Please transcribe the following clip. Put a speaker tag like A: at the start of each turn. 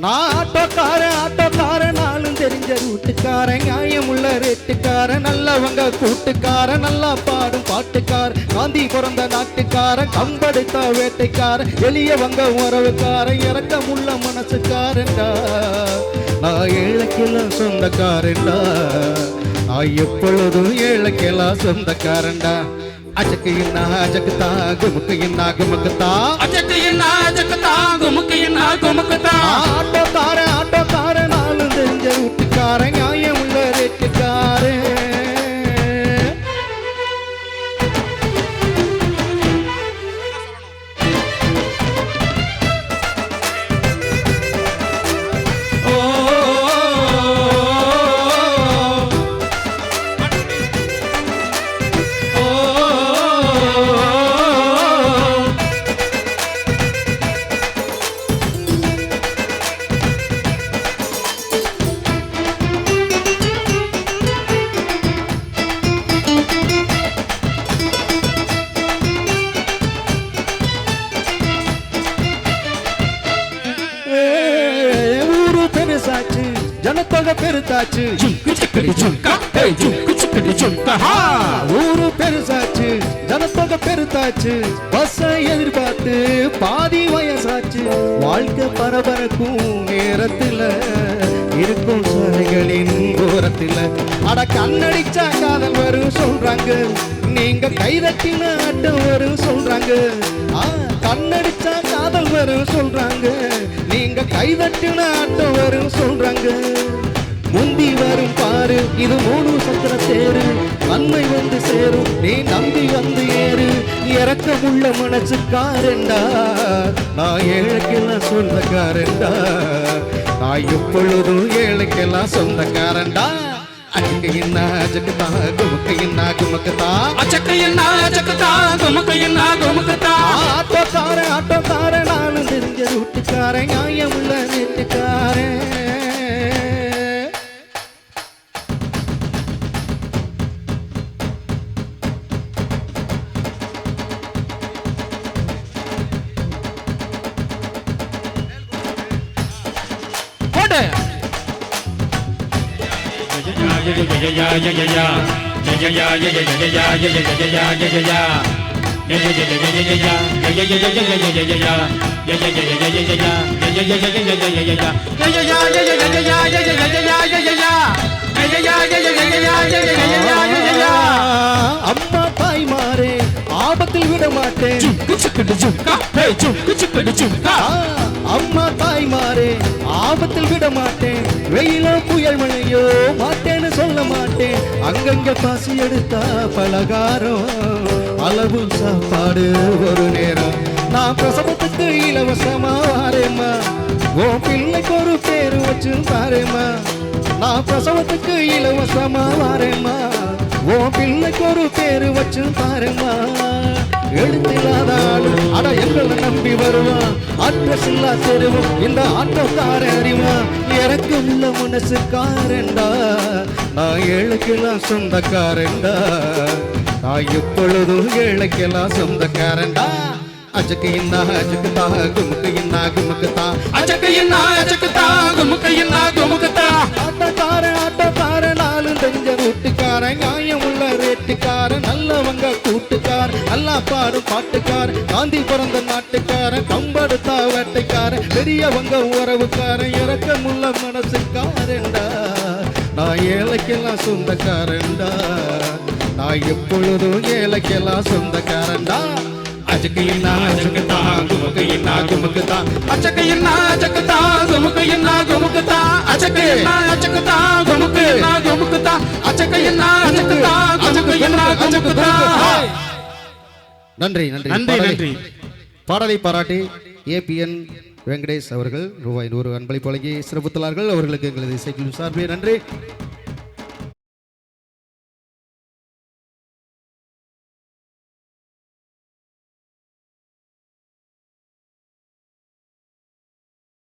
A: நான் ஆட்டோக்காரன் நாளும் தெரிஞ்ச ரூட்டுக்காரன், நியாயமுள்ள ரேட்டுக்காரன், நல்லவங்க கூட்டுக்காரன், நல்லா பாடும் பாட்டுக்காரன், காந்தி பிறந்த நாட்டுக்காரன், கம்பெடுத்த வேட்டைக்காரன், எளியவங்க உறவுக்காரன், இறக்கமுள்ள மனசுக்காரன்டா. நான் ஏழைக்கெல்லாம் சொந்தக்காரன்டா, நான் எப்பொழுதும் ஏழைக்கெல்லாம் சொந்தக்காரன்டா. அஜக்கையின்னா அஜக்குதா குமுக்கையின்னா குமுக்குதா, அஜக்கையின்னா அஜக்குதா குமுக்கையின்னா குமுக்குதா. ஆட்டோக்காரன் நாளும் தெரிஞ்ச வீட்டுக்காரன், நியாயம் உள்ள ரேட்டுக்காரன். ஜனத்தொகை பெருத்தாச்சு, ஊரு பெருசாச்சு, ஜனத்தொகை பெருத்தாச்சு, பஸ்ஸை எதிர்பார்த்து பாதி வயசாச்சு. வாழ்க்கை பரபரக்கும் நேரத்தில் இருக்கும் சாலைகளின் ஓரத்தில் அட கண்ணடிச்சா காதல் வரும் சொல்றாங்க, நீங்க கைதட்டின ஆட்டம் வரும் சொல்றாங்க. கண்ணடிச்சா காதல் வரும் சொல்றாங்க, நீங்க கைதட்டின ஆட்டம் வரும் சொல்றாங்க. முந்தி வரும் பாரு இது 3 சக்கர தேரு, நன்மை வந்து சேரும் நீ நம்பி வந்து ஏறு. இறக்கமுள்ள மனசுக்காரன்டா, நான் ஏழைக்கெல்லாம் சொந்தக்காரன்டா, நான் எப்பொழுதும் ஏழைக்கெல்லாம் சொந்தக்காரன்டா. அஜக்கையின்னா அஜக்குதா குமுக்கையின்னா குமுக்குதா, அஜக்கையின்னா அஜக்குதா குமுக்கையின்னா குமுக்குதா. ஆட்டோக்காரன் நாளும் தெரிஞ்ச ரூட்டுக்காரன், நியாயமுள்ள ரேட்டுக்காரன். அம்மா தாய் மாறே ஆபத்தில் விட மாட்டேன், அம்மா தாய் மாறே ஆபத்தில் விட மாட்டேன், வெயிலோ புயல் மழையோ மாட்டேன்னு சொல்ல மாட்டேன். அங்கங்க பாசி எடுத்தா பலகாரம், அளவு சாப்பாடு ஒரு நேரம், நான் பிரசவத்துக்கு இலவசமா வாரேம்மா, உன் பிள்ளைக்கு ஒரு பேரு வச்சு பாருமா. நான் பிரசவத்துக்கு இலவசமா வாரேம்மா, உன் பிள்ளைக்கு ஒரு பேரு வச்சு பாருமா. எழுத்தில்லாதாலும் அட எங்களை நம்பி வருவான், அட்ரஸ் இல்லா தெருவும் இந்த ஆட்டோக்கார அறிவான். இறக்கமுள்ள மனசுக்காரன்டா, நான் ஏழைக்கெல்லாம் சொந்தக்காரன்டா, நான் எப்பொழுதும் ஏழைக்கெல்லாம் சொந்தக்காரன்டா. அஜக்கையின்னா அஜக்குதா குமுக்கையின்னா குமுக்குதா, அஜக்கையின்னா அஜக்குதா குமுக்கையின்னா குமுக்குதா. ஆட்டோக்காரன் நாளும் தெரிஞ்ச ரூட்டுக்காரன், நியாயம் உள்ள ரேட்டுக்காரன், நல்லவங்க கூட்டுக்காரன், நல்லா பாடும் பாட்டுக்காரன், காந்தி பிறந்த நாட்டுக்காரன், கம்பெடுத்த வேட்டைக்காரன், பெரியவங்க உறவுக்காரன், இறக்கமுள்ள மனசுக்காரன்டா, நான் ஏழைக்கெல்லாம் சொந்தக்காரன்டா, நான் எப்பொழுதும் ஏழைக்கெல்லாம் சொந்தக்காரன்டா. அஜக்கையின்னா அஜக்குதா குமுக்கையின்னா குமுக்குதா, அஜக்கையின்னா அஜக்குதா குமுக்கையின்னா குமுக்குதா, அஜக்கையின்னா அஜக்குதா குமுக்கையின்னா குமுக்குதா, அஜக்கையின்னா அஜக்குதா குமுக்கையின்னா குமுக்குதா. நன்றி நன்றி நன்றி. பாடலை பாராட்டி ஏபிஎன் வெங்கடேஷ் அவர்கள் ரூபாய் 100 அன்பளிப்பு வழங்கி சிறப்பித்துள்ளார்கள். அவர்களுக்கு எங்களது இசைக்குழு சார்பில் நன்றி.